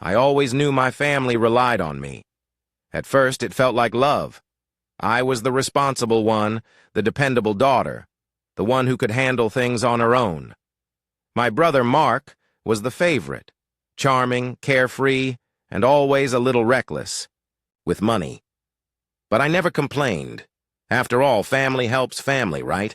I always knew my family relied on me. At first, it felt like love. I was the responsible one, the dependable daughter, the one who could handle things on her own. My brother Mark was the favorite, charming, carefree, and always a little reckless, with money. But I never complained. After all, family helps family, right?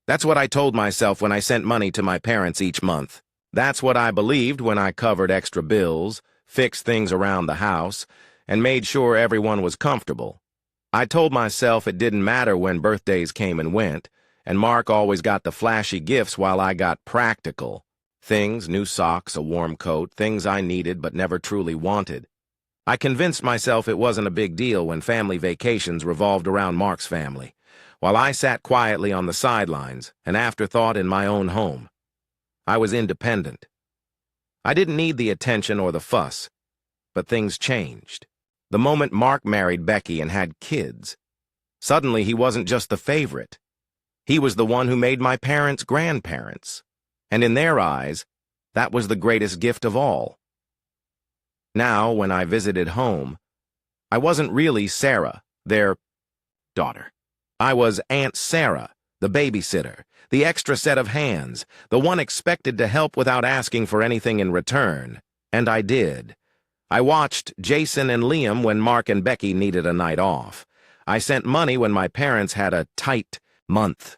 That's what I told myself when I sent money to my parents each month. That's what I believed when I covered extra bills, fixed things around the house, and made sure everyone was comfortable. I told myself it didn't matter when birthdays came and went, and Mark always got the flashy gifts while I got practical. Things, new socks, a warm coat, things I needed but never truly wanted. I convinced myself it wasn't a big deal when family vacations revolved around Mark's family, while I sat quietly on the sidelines, an afterthought in my own home. I was independent. I didn't need the attention or the fuss, but things changed. The moment Mark married Becky and had kids, suddenly he wasn't just the favorite. He was the one who made my parents grandparents, and in their eyes, that was the greatest gift of all. Now, when I visited home, I wasn't really Sarah, their daughter. I was Aunt Sarah, the babysitter, the extra set of hands, the one expected to help without asking for anything in return. And I did. I watched Jason and Liam when Mark and Becky needed a night off. I sent money when my parents had a tight month.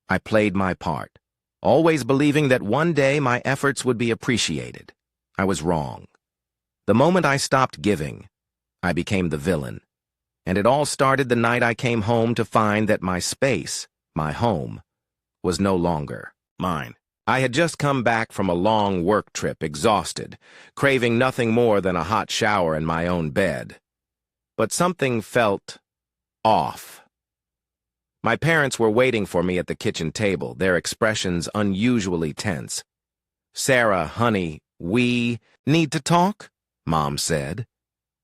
I played my part, always believing that one day my efforts would be appreciated. I was wrong. The moment I stopped giving, I became the villain. And it all started the night I came home to find that my space, my home, was no longer mine. I had just come back from a long work trip, exhausted, craving nothing more than a hot shower in my own bed. But something felt off. My parents were waiting for me at the kitchen table, their expressions unusually tense. "Sarah, honey, we need to talk?" Mom said.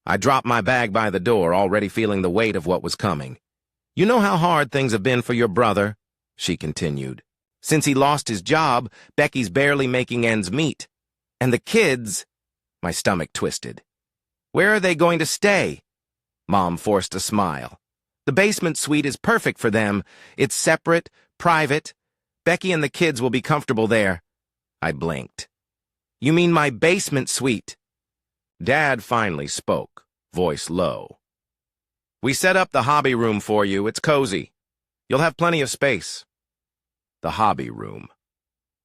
I dropped my bag by the door, already feeling the weight of what was coming. "You know how hard things have been for your brother," she continued. "Since he lost his job, Becky's barely making ends meet. And the kids—" My stomach twisted. "Where are they going to stay?" Mom forced a smile. "The basement suite is perfect for them. It's separate, private. Becky and the kids will be comfortable there." I blinked. "You mean my basement suite?" Dad finally spoke, voice low. "We set up the hobby room for you. It's cozy. You'll have plenty of space." The hobby room.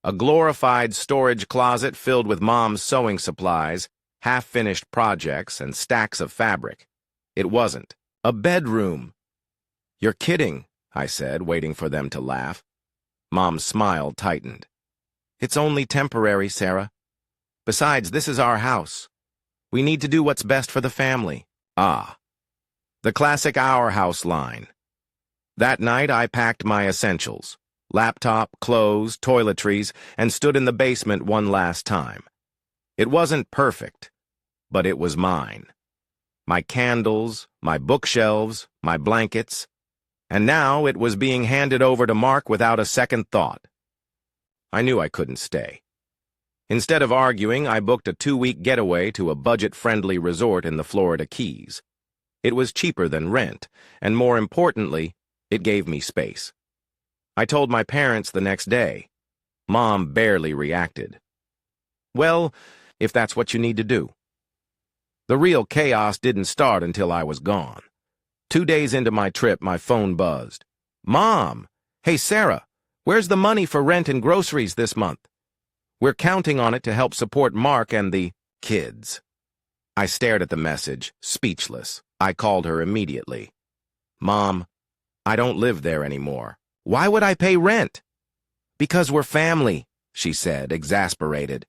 A glorified storage closet filled with Mom's sewing supplies, half-finished projects, and stacks of fabric. It wasn't. A bedroom. "You're kidding," I said, waiting for them to laugh. Mom's smile tightened. "It's only temporary, Sarah. Besides, this is our house. We need to do what's best for the family." Ah, the classic Our House line. That night, I packed my essentials, laptop, clothes, toiletries, and stood in the basement one last time. It wasn't perfect, but it was mine. My candles, my bookshelves, my blankets, and now it was being handed over to Mark without a second thought. I knew I couldn't stay. Instead of arguing, I booked a 2-week getaway to a budget-friendly resort in the Florida Keys. It was cheaper than rent, and more importantly, it gave me space. I told my parents the next day. Mom barely reacted. "Well, if that's what you need to do." The real chaos didn't start until I was gone. 2 days into my trip, my phone buzzed. "Mom! Hey, Sarah, where's the money for rent and groceries this month? We're counting on it to help support Mark and the kids." I stared at the message, speechless. I called her immediately. "Mom, I don't live there anymore." "Why would I pay rent?" "Because we're family," she said, exasperated.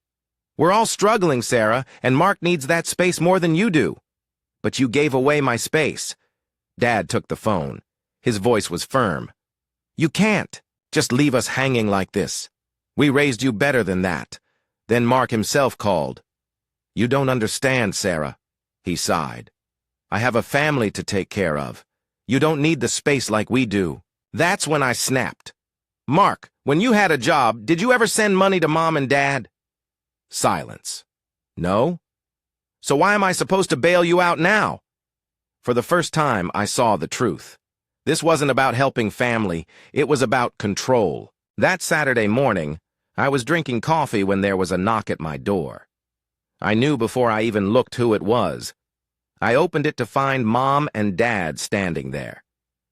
"We're all struggling, Sarah, and Mark needs that space more than you do." "But you gave away my space." Dad took the phone. His voice was firm. "You can't just leave us hanging like this. We raised you better than that." Then Mark himself called. "You don't understand, Sarah," he sighed. "I have a family to take care of. You don't need the space like we do." That's when I snapped. "Mark, when you had a job, did you ever send money to Mom and Dad?" Silence. "No?" So why am I supposed to bail you out now? For the first time, I saw the truth. This wasn't about helping family, it was about control. That Saturday morning, I was drinking coffee when there was a knock at my door. I knew before I even looked who it was. I opened it to find Mom and Dad standing there.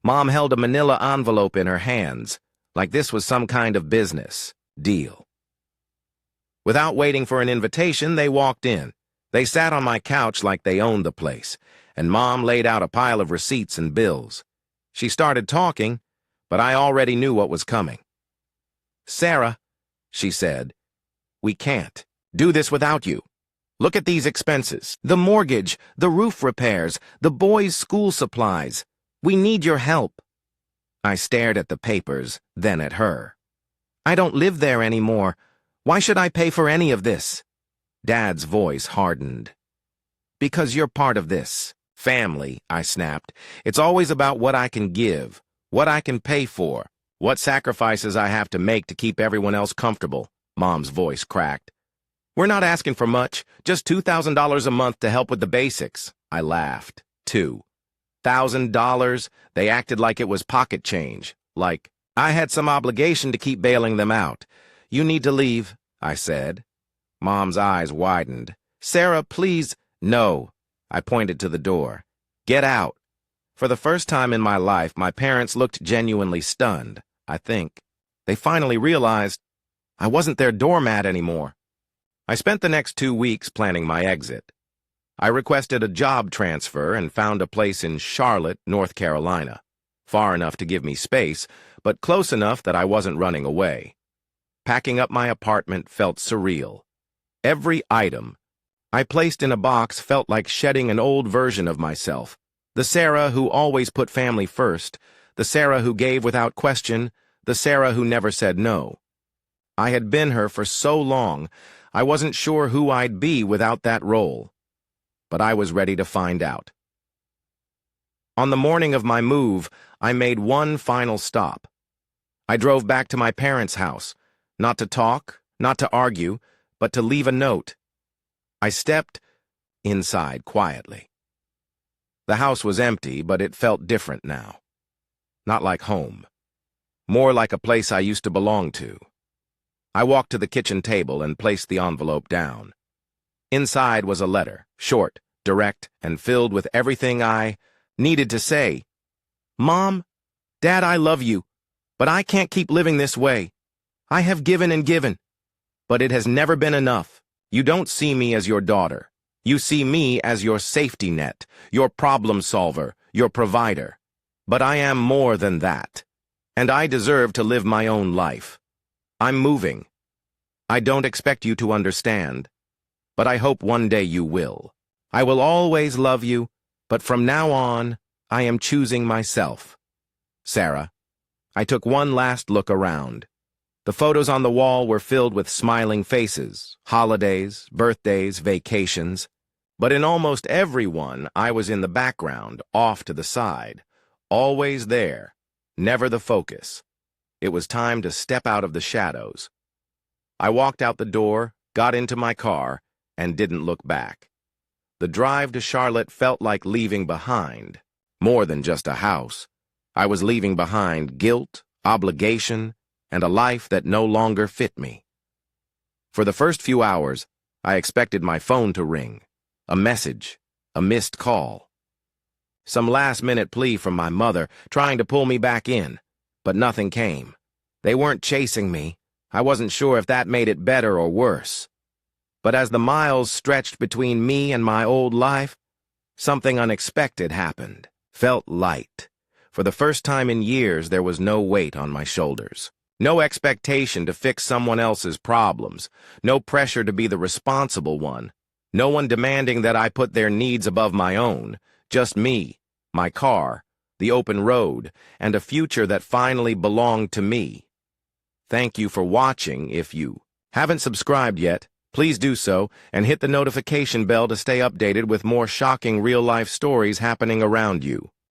Mom held a manila envelope in her hands, like this was some kind of business deal. Without waiting for an invitation, they walked in. They sat on my couch like they owned the place, and Mom laid out a pile of receipts and bills. She started talking, but I already knew what was coming. "Sarah," she said, "we can't do this without you. Look at these expenses. The mortgage, the roof repairs, the boys' school supplies. We need your help." I stared at the papers, then at her. "I don't live there anymore. Why should I pay for any of this?" Dad's voice hardened. "Because you're part of this family," I snapped. "It's always about what I can give, what I can pay for, what sacrifices I have to make to keep everyone else comfortable." Mom's voice cracked. "We're not asking for much, just $2,000 a month to help with the basics." I laughed. $2,000? They acted like it was pocket change, like I had some obligation to keep bailing them out. "You need to leave," I said. Mom's eyes widened. "Sarah, please." "No." I pointed to the door. "Get out." For the first time in my life, my parents looked genuinely stunned, I think. They finally realized I wasn't their doormat anymore. I spent the next 2 weeks planning my exit. I requested a job transfer and found a place in Charlotte, North Carolina. Far enough to give me space, but close enough that I wasn't running away. Packing up my apartment felt surreal. Every item I placed in a box felt like shedding an old version of myself. The Sarah who always put family first, the Sarah who gave without question, the Sarah who never said no. I had been her for so long, I wasn't sure who I'd be without that role. But I was ready to find out. On the morning of my move, I made one final stop. I drove back to my parents' house, not to talk, not to argue, but to leave a note. I stepped inside quietly. The house was empty, but it felt different now. Not like home. More like a place I used to belong to. I walked to the kitchen table and placed the envelope down. Inside was a letter, short, direct, and filled with everything I needed to say. "Mom, Dad, I love you, but I can't keep living this way. I have given and given, but it has never been enough. You don't see me as your daughter. You see me as your safety net, your problem solver, your provider. But I am more than that, and I deserve to live my own life. I'm moving. I don't expect you to understand, but I hope one day you will. I will always love you, but from now on, I am choosing myself. Sarah." I took one last look around. The photos on the wall were filled with smiling faces, holidays, birthdays, vacations. But in almost every one, I was in the background, off to the side. Always there, never the focus. It was time to step out of the shadows. I walked out the door, got into my car, and didn't look back. The drive to Charlotte felt like leaving behind more than just a house. I was leaving behind guilt, obligation, and a life that no longer fit me. For the first few hours, I expected my phone to ring, a message, a missed call. Some last-minute plea from my mother, trying to pull me back in, but nothing came. They weren't chasing me. I wasn't sure if that made it better or worse. But as the miles stretched between me and my old life, something unexpected happened. Felt light. For the first time in years, there was no weight on my shoulders. No expectation to fix someone else's problems. No pressure to be the responsible one. No one demanding that I put their needs above my own. Just me, my car, the open road, and a future that finally belonged to me. Thank you for watching. If you haven't subscribed yet, please do so and hit the notification bell to stay updated with more shocking real-life stories happening around you.